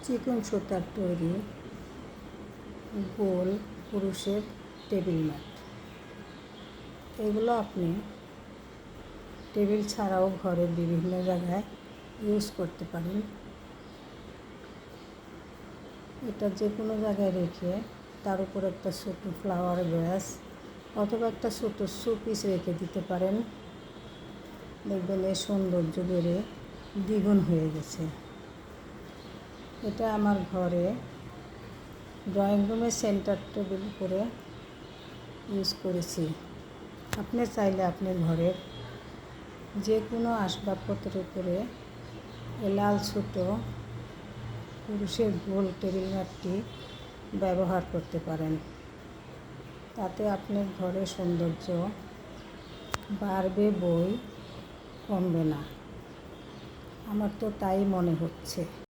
চিকন সুতার তৈরি গোল পুরুষের টেবিল ম্যাট। এগুলো আপনি টেবিল ছাড়াও ঘরের বিভিন্ন জায়গায় ইউজ করতে পারেন। এটা যে কোনো জায়গায় রেখে তার উপর একটা ছোটো ফ্লাওয়ার গ্লাস অথবা একটা ছোটো শোপিস রেখে দিতে পারেন। দেখবেন এর সৌন্দর্য বেড়ে দ্বিগুণ হয়ে গেছে। এটা আমার ঘরে ড্রয়িং রুমের সেন্টার টেবিল করে ইউজ করেছি। আপনি চাইলে আপনার ঘরের যে কোনো আসবাবপত্রের উপরে এই লাল ছোটো পুরুষের গোল টেবিল ম্যাটটি ব্যবহার করতে পারেন। তাতে আপনার ঘরের সৌন্দর্য বাড়বে বই কমবে না। আমার তো তাই মনে হচ্ছে।